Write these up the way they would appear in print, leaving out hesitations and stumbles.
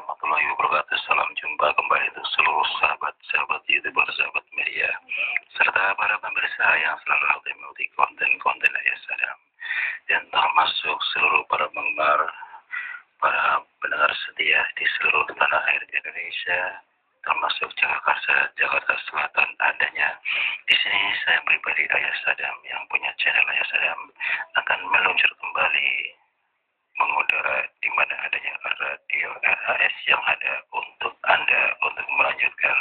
warahmatullahi wabarakatuh. Salam jumpa kembali untuk seluruh sahabat-sahabat YouTuber, sahabat media, serta para pemirsa yang selalu aktif mengikuti konten-konten Ayah Sadam, dan termasuk seluruh para penggemar, para pendengar setia di seluruh tanah air di Indonesia, termasuk Jakarta Selatan adanya. Di sini saya pribadi Ayah Sadam yang punya channel Ayah Sadam akan meluncur kembali mengudara di mana adanya radio RAS yang ada untuk Anda untuk melanjutkan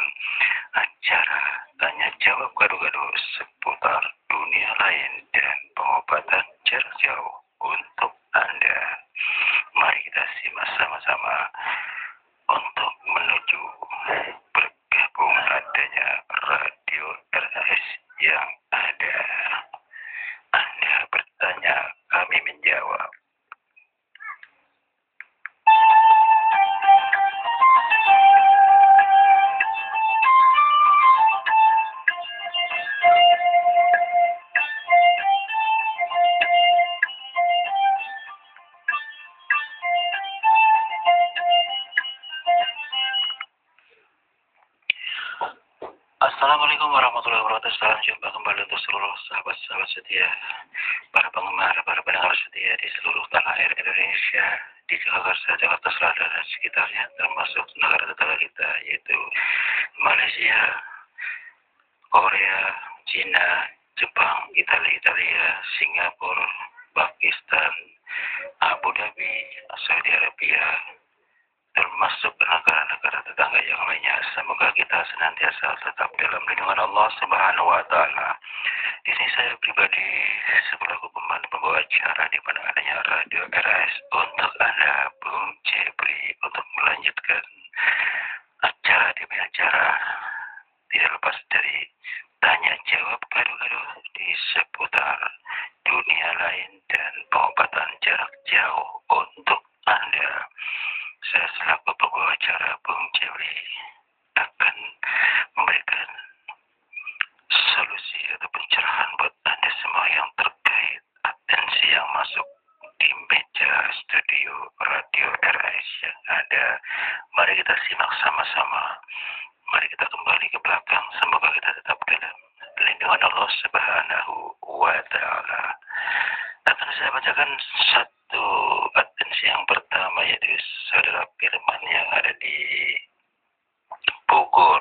acara tanya jawab gado-gado seputar dunia lain dan pengobatan jarak jauh untuk Anda. Mari kita simak sama-sama untuk menuju bergabung adanya radio RAS yang ada. Anda bertanya, kami menjawab. Assalamualaikum warahmatullahi wabarakatuh. Salam jumpa kembali untuk seluruh sahabat-sahabat setia, para penggemar, para pendengar setia di seluruh tanah air Indonesia, di Jakarta Selatan dan sekitarnya, termasuk negara tetangga kita yaitu Malaysia, Korea, Cina, Jepang, Italia, Singapura, Pakistan, Abu Dhabi, Saudi Arabia, termasuk negara-negara tetangga yang lainnya. Semoga kita senantiasa tetap dalam lindungan Allah Subhanahu wa Ta'ala. Ini saya pribadi selaku pembawa acara di mana adanya radio RAS untuk Anda, Bung Jepri, untuk melanjutkan acara demi acara, tidak lepas dari tanya jawab gado-gado di seputar dunia lain dan pengobatan jarak jauh untuk Anda. Saya selaku pembawa acara, Bung Jepri, akan memberikan solusi atau pencerahan buat Anda semua yang terkait atensi yang masuk di meja studio radio RAS yang ada. Mari kita simak sama-sama. Mari kita kembali ke belakang. Semoga kita tetap dalam lindungan Allah Subhanahu wa Ta'ala. Akan saya bacakan satu atensi yang pertama, yaitu saudara Firman yang ada di Bogor.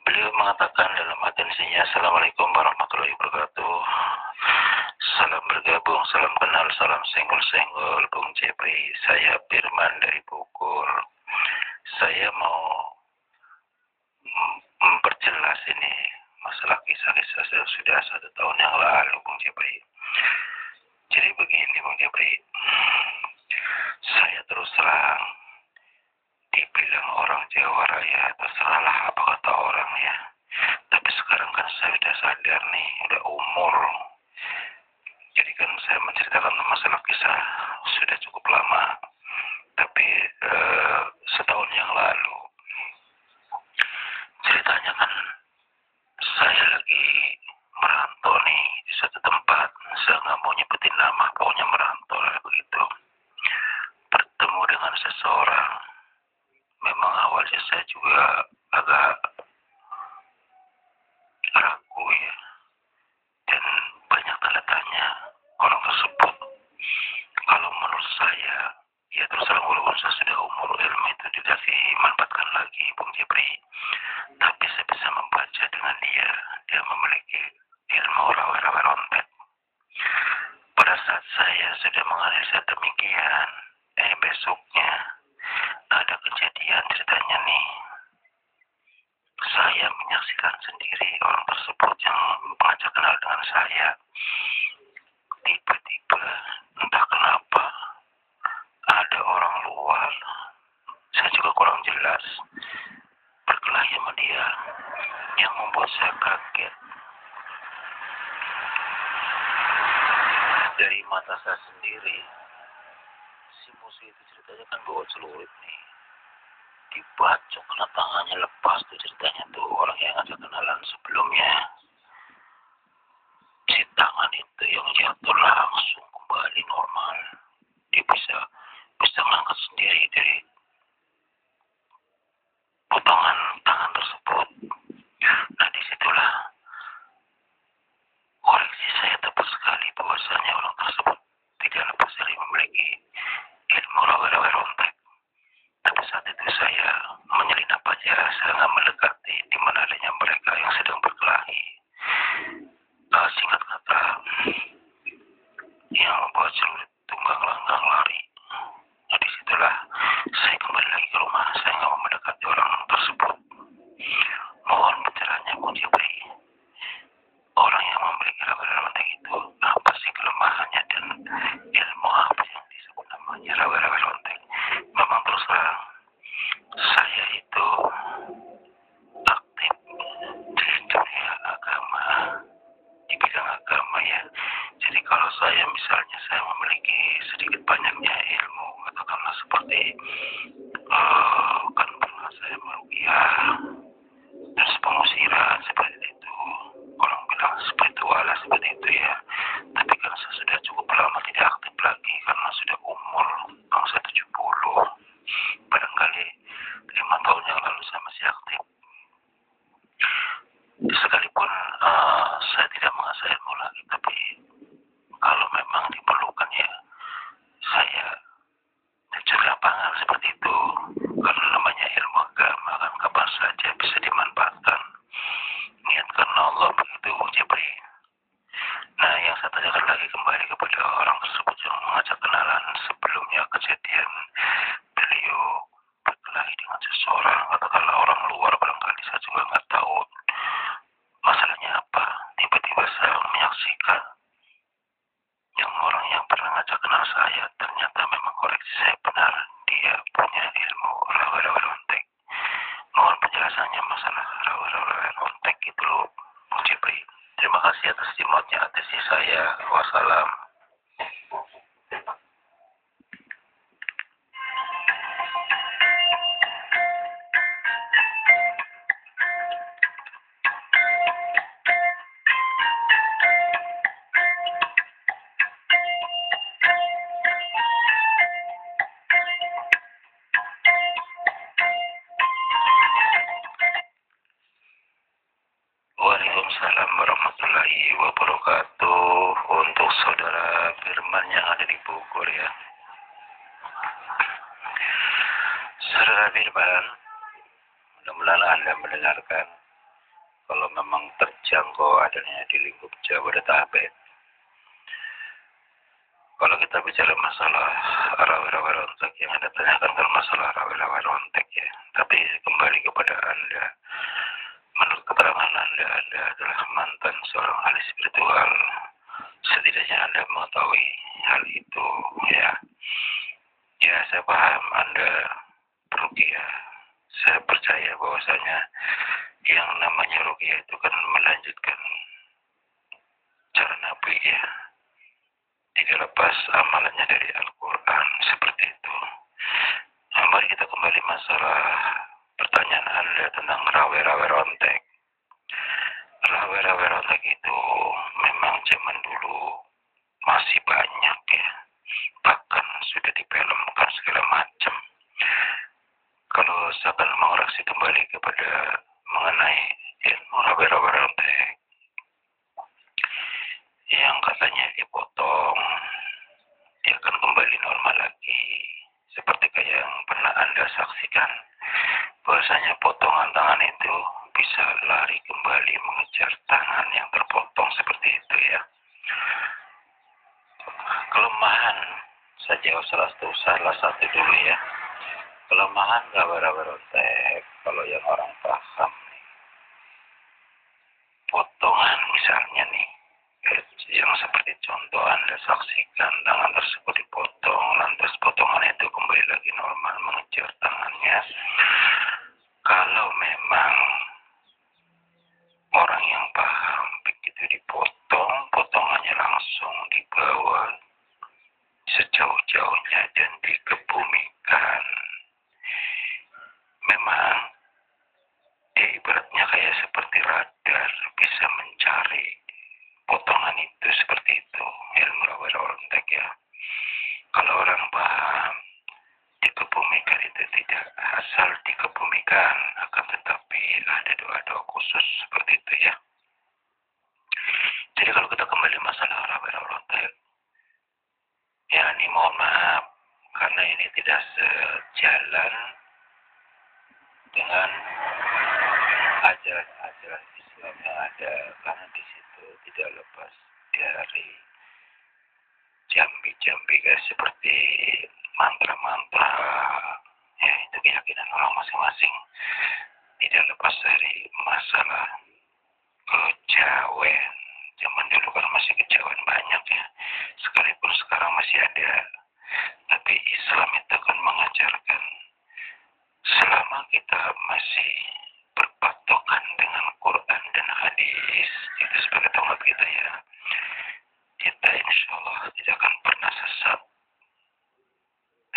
Beliau mengatakan dalam atensinya, Assalamualaikum warahmatullahi wabarakatuh. Salam bergabung, salam kenal, salam senggol-senggol, Bung Jepri. Saya Firman dari Bogor. Saya mau memperjelas ini masalah kisah-kisah sudah 1 tahun yang lalu, Bung Jepri. Jadi begini, Bung Jepri, saya terus terang dibilang orang Jawa Raya, terserahlah apa kata orang ya. Tapi sekarang kan saya sudah sadar nih, udah umur. Jadi kan saya menceritakan masalah kisah sudah cukup lama. Tapi setahun yang lalu, ceritanya kan saya lagi merantau nih di satu tempat. Saya nggak mau nyebutin nama, pokoknya merantau lah begitu. Bertemu dengan seseorang. Memang awalnya saya juga agak ragu ya, dan banyak tanda tanya orang tersebut. Kalau menurut saya, ya terus terang walaupun saya sudah umur, ilmu itu tidak dimanfaatkan lagi, Bung Jepri. Tapi saya bisa membaca dengan dia memiliki ilmu rawa-rawa rontek. Pada saat saya sudah menganalisa demikian, besoknya ada kejadian ceritanya nih. Saya menyaksikan sendiri orang tersebut yang mengajak kenal dengan saya. Tiba-tiba, entah kenapa, ada orang luar, saya juga kurang jelas, berkelahi sama dia, yang membuat saya kaget. Dari mata saya sendiri, si musuh itu ceritanya kan bawa celurit nih, dibacok karena tangannya lepas tuh ceritanya tuh orang yang ngajak kenalan sebelumnya. Si tangan itu yang jatuh langsung kembali normal. Dia bisa ngangkat sendiri dari saat itu saya menyelinap aja, saya nggak mendekati di mana adanya mereka yang sedang berkelahi. Singkat kata, yang membuat celurit tunggang langgang lari. Nah, disitulah saya kembali lagi ke rumah. Saya nggak mau mendekati orang tersebut. Mohon pencerahannya Bung Jepri. Orang yang memiliki rawe-rawe ontek itu apa sih kelemahannya dan ilmu apa yang disebut namanya rawe-rawe ontek? Memang terus terang, saya itu aktif di dunia agama, di bidang agama ya. Jadi kalau saya misalnya saya memiliki sedikit banyaknya ilmu, katakanlah seperti kan pernah saya meruqyah terus pengusiran seperti itu, orang bilang spiritual seperti itu ya. Tapi kan saya sudah cukup lama tidak aktif lagi karena sudah umur bangsa 70. Barangkali 5 tahun yang lalu saya masih aktif. Sekalipun saya tidak mengasah ilmu lagi, tapi kalau memang diperlukan ya saya terjun lapangan seperti itu. Karena namanya ilmu agama kan kapan saja bisa dimanfaatkan. Niat karena Allah begitu Jepri. Nah, yang saya tanyakan lagi kembali kepada orang tersebut yang mengajak kenalan sebelumnya kejadian beliau berkelahi dengan seseorang, katakanlah orang luar, barangkali saya juga nggak tahu masalahnya apa. Tiba-tiba saya menyaksikan yang orang yang pernah ngajak kenal saya, ternyata memang koreksi saya benar, dia punya ilmu rawe-rawe ontek. Mohon penjelasannya masalah rawe-rawe ontek itu loh, Bung Jepri. Terima kasih atas dimotnya atensi saya. Wassalam. Waalaikumsalam warahmatullahi wabarakatuh. Untuk saudara Firman yang ada di Bogor ya. Saudara Firman, mudah-mudahan Anda mendengarkan. Kalau memang terjangkau adanya di lingkup Jabodetabek. Kalau kita bicara masalah rawe-rawe ontek, yang Anda tanyakan kan masalah rawe-rawe ontek ya. Tapi kembali kepada Anda. Menurut keterangan Anda adalah mantan seorang ahli spiritual. Setidaknya Anda mengetahui hal itu ya. Ya, saya paham Anda beruqyah. Saya percaya bahwasanya yang namanya ruqyah itu kan melanjutkan cara Nabi ya. Tidak lepas amalannya dari Al-Quran seperti itu. Nah, mari kita kembali masalah pertanyaan Anda tentang rawe-rawe ontek. Rawe-rawe ontek itu memang zaman dulu masih banyak ya. Bahkan sudah difilmkan segala macam. Kalau saya akan mengoreksi kembali kepada mengenai ilmu rawe-rawe ontek yang katanya dipotong, dia akan kembali normal lagi. Seperti kayak yang pernah Anda saksikan, bahwasanya potongan tangan itu bisa lari kembali mengejar tangan yang terpotong seperti itu ya. Kelemahan saja salah satu dulu ya. Kelemahan rawe-rawe ontek, kalau yang orang paham, potongan misalnya nih, yang seperti contoh Anda saksikan, tangan tersebut dipotong, lantas potongan itu kembali lagi normal mengejar tangannya. Kalau memang orang yang paham, begitu dipotong, potongannya langsung dibawa sejauh-jauhnya dan dikebumikan. Memang dia ibaratnya kayak seperti radar, bisa mencari potongan itu seperti itu. Ilmu rawe-rawe ontek ya. Kalau orang paham, dikebumikan itu tidak asal dikebumikan, akan tetapi ada doa-doa khusus seperti itu ya. Jadi kalau kita kembali masalah rawe-rawe ontek, ya ini mohon maaf karena ini tidak sejalan ajaran Islam yang ada, karena di situ tidak lepas dari jambi-jambi seperti mantra-mantra, ya itu keyakinan orang masing-masing, tidak lepas dari masalah kejawen. Zaman dulu kan masih kejawen banyak ya, sekalipun sekarang masih ada, tapi Islam itu kan mengajarkan selama kita masih berpatokan dengan Quran dan hadis, itu sebagai tauhid kita ya, kita insya Allah tidak akan pernah sesat.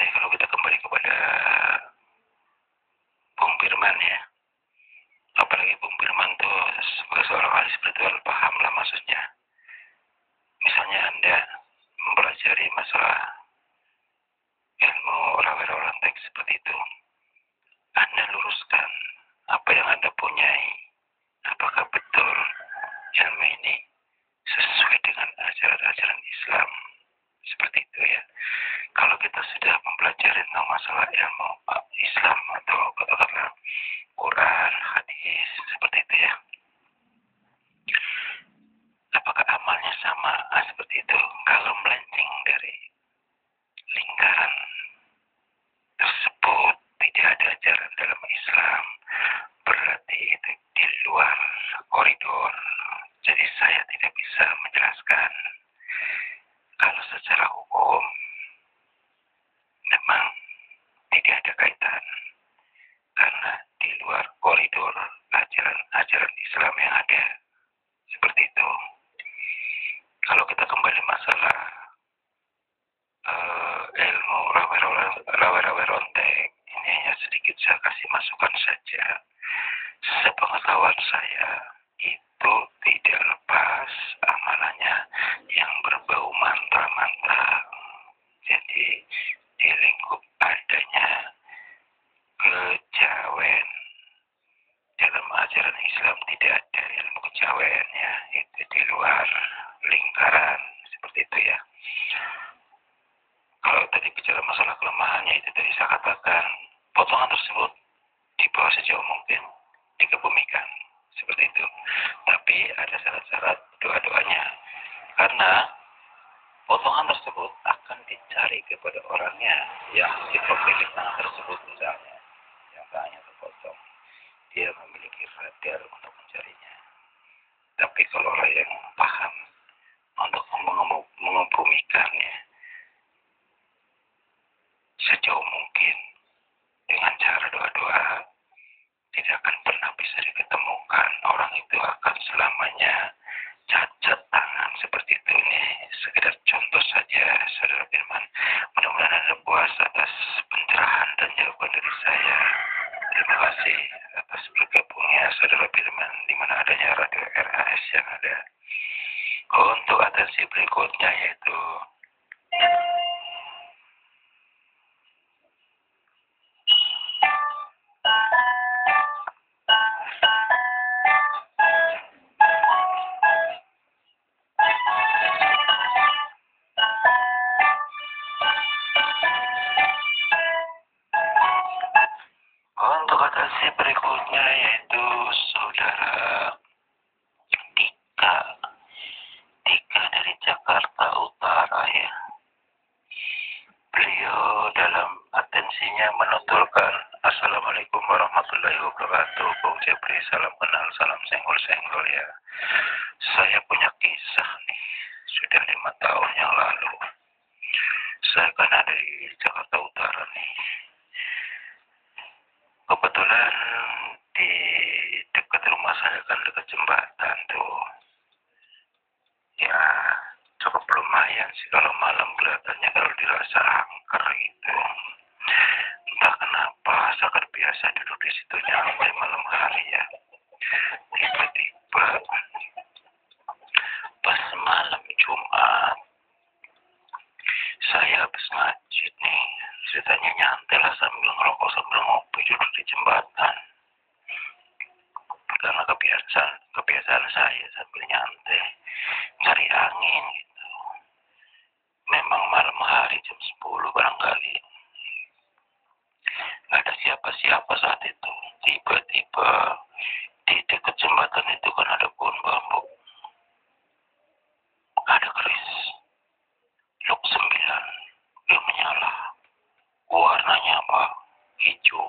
Tapi kalau kita kembali kepada Bung Firman ya, apalagi Bung Firman tuh sebagai seorang ahli spiritual paham lah maksudnya. Misalnya Anda mempelajari masalah ilmu rawe-rawe teks seperti itu, Anda luruskan apa yang Anda punyai, apakah betul ilmu ini sesuai dengan ajaran-ajaran Islam, seperti itu ya. Kalau kita sudah mempelajari tentang masalah ilmu Islam atau katakanlah Quran, hadis, seperti itu ya, apakah amalnya sama? Seperti itu. Kalau melenceng dari lingkaran tersebut, tidak ada ajaran dalam Islam, berarti itu di luar koridor. Jadi saya tidak bisa menjelaskan. Kalau secara hukum memang tidak ada kaitan, karena di luar koridor ajaran Islam yang ada, seperti itu. Kalau kita kembali masalah ilmu rawe-rawe rontek, ini hanya sedikit saya kasih masukan saja. Sepengetahuan saya itu tidak lepas amalannya yang berbau mantra-mantra. Jadi di lingkup adanya kejawen, dalam ajaran Islam tidak ada ilmu kejawen ya, itu di luar lingkaran, seperti itu ya. Kalau tadi bicara masalah kelemahannya, itu tadi saya katakan potongan tersebut dibawa sejauh mungkin, dikebumikan, seperti itu. Tapi ada syarat-syarat doa-doanya, karena potongan tersebut akan dicari kepada orangnya yang di profil tangan tersebut misalnya, yang tangannya terpotong, dia memiliki radar untuk mencarinya. Tapi kalau orang yang paham untuk mengebumikannya sejauh mungkin dengan cara doa-doa, tidak akan pernah bisa diketemukan. Orang itu akan selamanya cacat tangan seperti itu. Ini sekedar contoh saja, Saudara Firman. Mudah-mudahan Anda puas atas pencerahan dan jawaban dari saya. Terima kasih atas bergabungnya Saudara Firman di mana adanya Radio RAS yang ada. Untuk atensi berikutnya yaitu Saudara Dika dari Jakarta Utara ya. Beliau dalam atensinya menuturkan, Assalamualaikum warahmatullahi wabarakatuh. Bung Jepri, salam kenal, salam senggol-senggol ya. Saya punya kisah nih, sudah 5 tahun yang lalu. Saya kan ada di Jakarta Utara nih. Kebetulan di dekat rumah saya kan dekat jembatan tuh. Ya cukup lumayan sih kalau malam kelihatannya, kalau dirasa angker gitu. Entah kenapa saya biasa duduk di situ sampai malam hari ya. Tiba-tiba pas malam Jumat saya habis ngajit nih, ceritanya nyantai lah sambil ngerokok sambil ngopi duduk di jembatan. Karena kebiasaan saya sambil nyantai cari angin gitu. Memang malam hari jam 10 barangkali. Gak ada siapa-siapa saat itu. Tiba-tiba Di dekat jembatan itu kan ada pohon bambu, ada keris, luk 9 yang menyala. Warnanya apa? Hijau.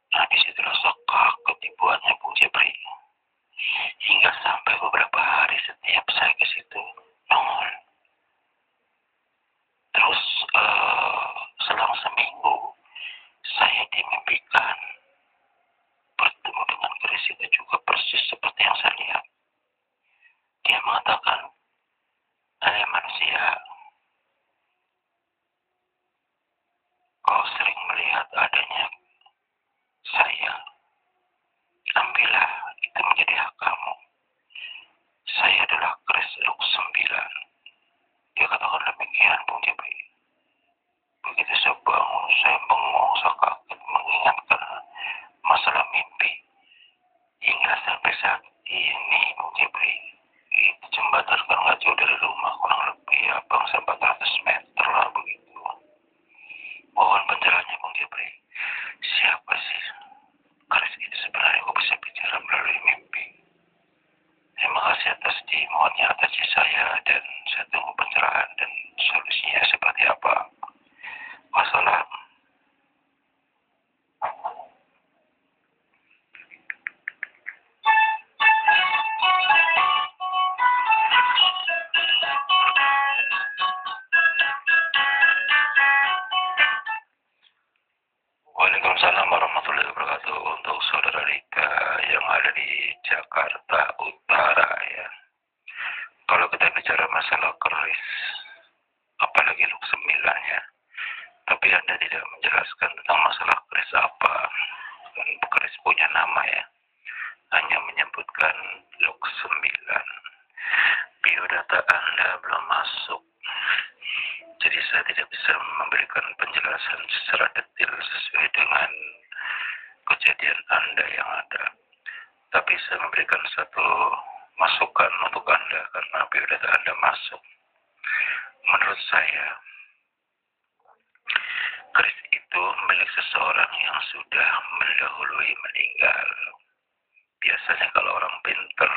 Nah, disitulah sekak ketipuannya Bung Jepri. Hingga sampai beberapa hari setiap saya ke situ nongol. Terus selang seminggu saya dimimpikan bertemu dengan keris itu juga persis seperti yang saya lihat. Dia mengatakan, "Hai manusia, kau sering melihat adanya saya. Ambillah, itu menjadi hak kamu. Saya adalah keris luk 9." Dia katakan demikian, Bung Jepri. Begitu saya bangun, saya bengong, saya kaget mengingatkan masalah mimpi. Hingga sampai saat ini, Bung Jepri, itu jembatan kan nggak jauh dari rumah, kurang lebih ya bangsa 400 meter lah begitu. Mohon penjelasannya, Bung Jepri. Siapa sih keris itu sebenarnya, kok bisa bicara melalui mimpi? Terima kasih atas dimohonnya atasi saya, dan saya tunggu pencerahan dan solusinya seperti apa. Wassalam. Waalaikumsalam warahmatullahi wabarakatuh. Untuk saudara Rika yang ada di Jakarta Utara ya. Kalau kita bicara masalah keris, apalagi luk 9 ya, tapi Anda tidak menjelaskan tentang masalah keris apa. Dan keris punya nama ya, hanya menyebutkan luk 9. Biodata Anda belum masuk, jadi saya tidak bisa memberikan penjelasan secara detail sesuai dengan kejadian Anda yang ada. Tapi saya memberikan satu masukan untuk Anda karena biodata Anda masuk. Menurut saya, keris itu milik seseorang yang sudah mendahului meninggal. Biasanya kalau orang pintar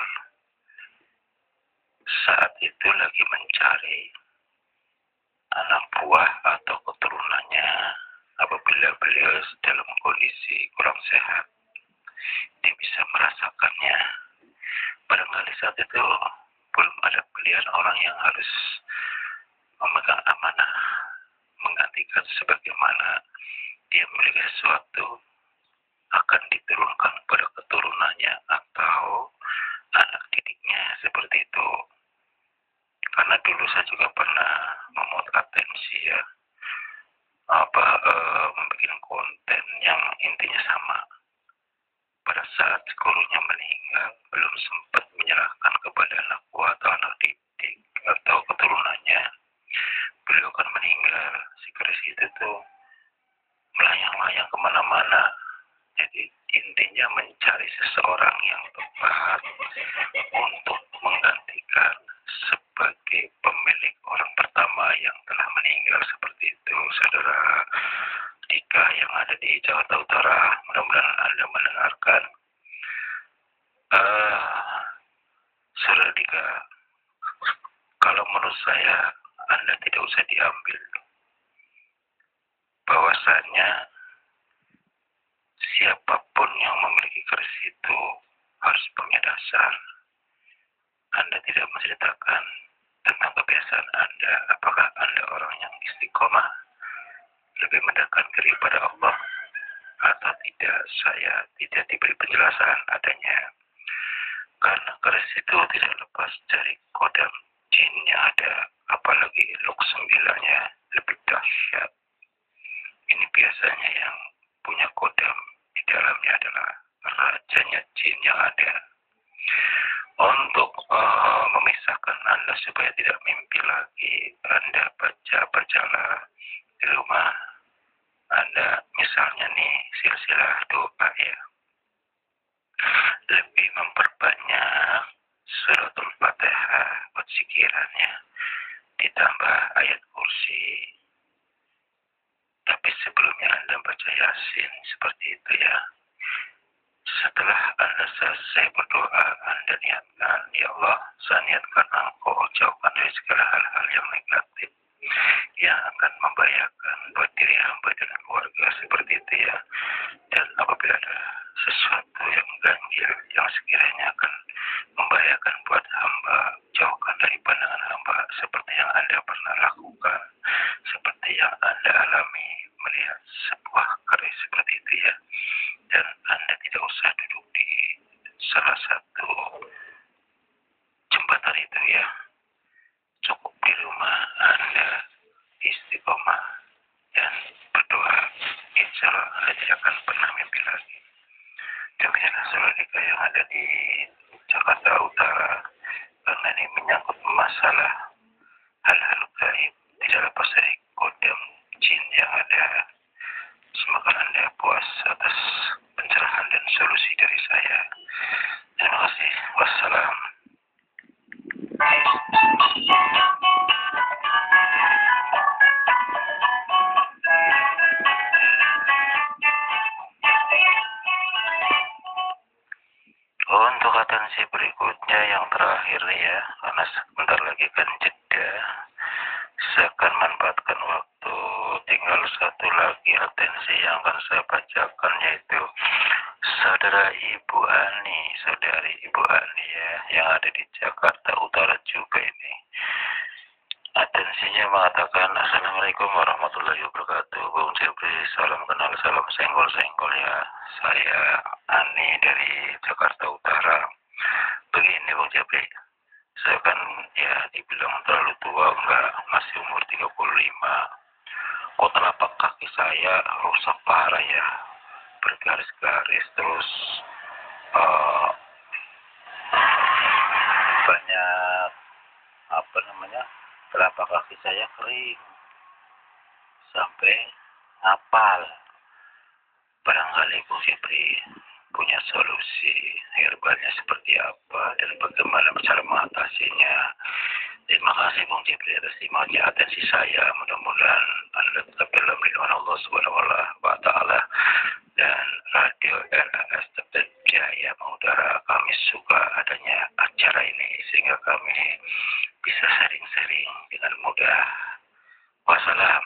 saat itu lagi mencari anak buah atau keturunannya apabila beliau dalam kondisi kurang sehat, dia bisa merasakannya. Barangkali saat itu belum ada pilihan orang yang harus memegang amanah, menggantikan sebagaimana dia memiliki sesuatu akan diturunkan pada keturunannya atau anak didiknya, seperti itu. Karena dulu saya juga pernah memuat atensi ya, membuat konten yang intinya sama. Pada saat gurunya meninggal, belum sempat menyerahkan kepada anak buah atau anak didik atau keturunannya, beliau kan meninggal. Si keris itu tuh melayang-layang kemana-mana. Jadi intinya mencari seseorang yang tepat untuk menggantikan sebagai pemilik orang pertama yang telah meninggal, seperti itu. Saudara Dika yang ada di Jakarta Utara, mudah-mudahan Anda mendengarkan. Saudara Dika, kalau menurut saya Anda tidak usah diambil. Bahwasanya siapapun yang memiliki keris itu harus punya dasar. Anda tidak menceritakan tentang kebiasaan Anda, apakah Anda orang yang istiqomah, lebih mendekatkan diri pada Allah atau tidak. Saya tidak diberi penjelasan adanya, karena keris itu tidak lepas dari kodam jinnya ada, apalagi luk 9-nya lebih dahsyat. Ini biasanya yang punya kodam di dalamnya adalah rajanya jin yang ada. Untuk memisahkan Anda supaya tidak mimpi lagi, Anda baca berjalan di rumah Anda, misalnya nih silsilah doa ya, lebih memperbanyak suratul Fatihah buat zikirannya, ditambah ayat kursi. Tapi sebelumnya Anda baca Yasin, seperti itu ya. setelah Anda selesai berdoa, Anda niatkan, ya Allah, saya niatkan Engkau jauhkan dari segala hal-hal yang negatif yang akan membahayakan buat diri hamba dan keluarga seperti itu ya. Dan apabila ada sesuatu yang ganjil yang sekiranya akan membahayakan buat hamba, jauhkan dari pandangan hamba seperti yang Anda pernah lakukan, seperti yang Anda alami melihat sebuah keris seperti itu ya. Dan Anda tidak usah duduk di salah satu jembatan itu ya. Cukup di rumah Anda istiqomah dan berdoa, insya Allah Anda tidak akan pernah mimpi lagi. Demikianlah saudara yang ada di Jakarta Utara, karena ini menyangkut masalah hal-hal gaib, tidak lepas dari kodam jin yang ada. Semoga Anda puas atas pencerahan dan solusi dari saya. Terima kasih. Wassalam. Untuk atensi berikutnya yang terakhir ya, karena sebentar lagi kan jeda, saya akan manfaatkan waktu. Tinggal satu lagi atensi yang akan saya bacakan, yaitu saudari Ibu Ani ya, yang ada di Jakarta Utara juga ini. Atensinya mengatakan, Assalamualaikum warahmatullahi wabarakatuh. Bung Jepri, salam kenal, salam senggol-senggol ya. Saya Ani dari Jakarta Utara. Begini Bung Jepri, saya kan ya dibilang terlalu tua, enggak, masih umur 35. Kok telapak kaki saya rusak parah ya, bergaris-garis, terus banyak telapak kaki saya kering sampai ngapal. Barangkali Bung Jepri punya solusi herbalnya seperti apa dan bagaimana cara mengatasinya. Terima kasih Bung Jepri atas simaknya atensi saya. Mudah-mudahan Anda tetap dalam lindungan Allah Subhanahu wa Ta'ala. Dan Radio RAS tetap jaya mengudara. Kami suka adanya acara ini sehingga kami bisa sharing-sharing dengan mudah. Wassalam.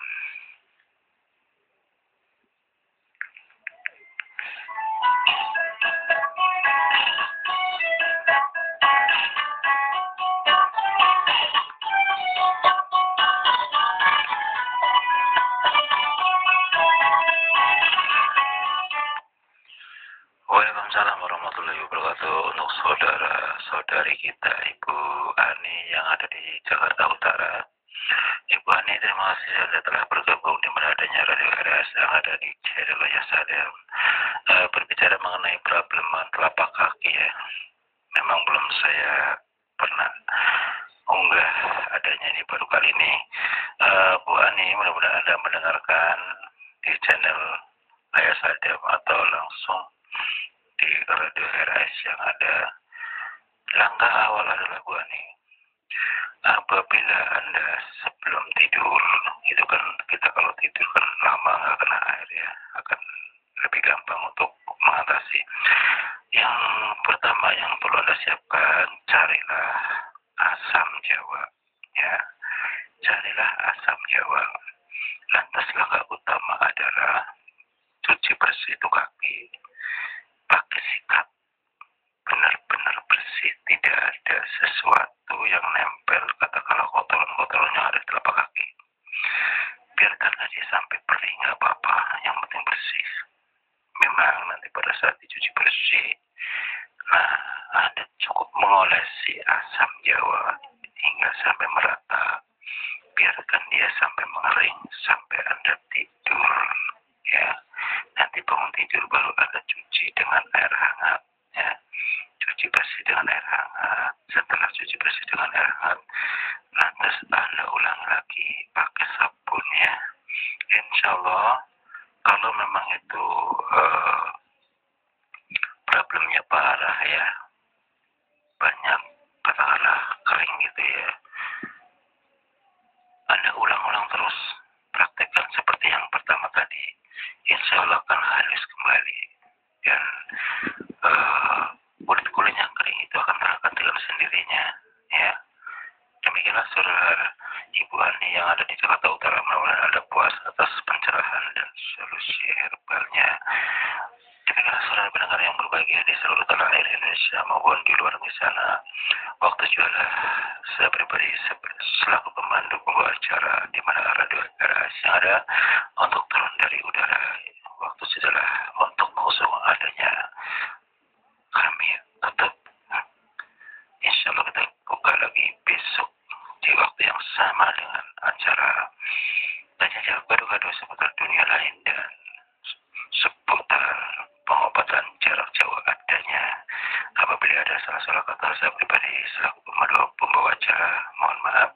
Waalaikumsalam warahmatullahi wabarakatuh. Untuk saudara-saudari kita Ibu Ani yang ada di Jakarta Utara. Ibu Ani, terima kasih Anda telah bergabung di mana adanya Radio RS yang ada di Jaya Sadar. Berbicara mengenai problem telapak kaki ya, memang belum saya pernah unggah adanya ini, baru kali ini. Bu Ani, mudah-mudahan Anda mendengarkan di channel Ayah Sadam atau langsung di Radio RS yang ada. Langkah awal adalah Bu Ani, apabila Anda sebelum tidur, itu kan kita kalau tidur kan lama nggak kena air ya, akan lebih gampang untuk mengatasi. Yang pertama yang perlu Anda siapkan, carilah asam jawa ya, carilah asam jawa. Lantas langkah utama adalah cuci bersih itu kaki pakai sikat, benar-benar bersih, tidak ada sesuatu yang nempel, katakanlah kotoran-kotoran yang ada di telapak kaki. Biarkan aja sampai perih, nggak apa-apa, yang penting bersih. Memang nanti pada saat dicuci bersih, nah Anda cukup mengolesi asam jawa hingga sampai merata. Biarkan dia sampai mengering, sampai Anda tidur ya. Nanti bangun tidur baru Anda cuci dengan air hangat ya. Cuci bersih dengan air hangat. Setelah cuci bersih dengan air hangat, lantas Anda ulang lagi pakai sabun ya. Insya Allah kalau memang itu problemnya parah ya, banyak katakanlah kering gitu ya, Anda ulang-ulang terus, praktekkan seperti yang pertama tadi, insya Allah akan halus kembali. Dan kulit-kulit yang kering itu akan dengan sendirinya. Ya, demikianlah saudara Ibu Ani yang ada di Jakarta Utara, mudah-mudahan Anda puas atas pencerahan dan solusi herbalnya. Demikianlah saudara pendengar yang berbahagia di seluruh tanah air Indonesia maupun di luar di sana. Waktu juga saya pribadi selaku pemandu pembawa acara di mana radio yang ada untuk turun dari udara. Waktu sudah untuk mengusung adanya kami tutup. Insya Allah kita buka lagi besok di waktu yang sama dengan acara Tanya Jawab Gaduh-Gaduh seputar dunia lain dan seputar pengobatan jarak jauh adanya. Apabila ada salah-salah kata saya pribadi selaku pembawa acara, mohon maaf.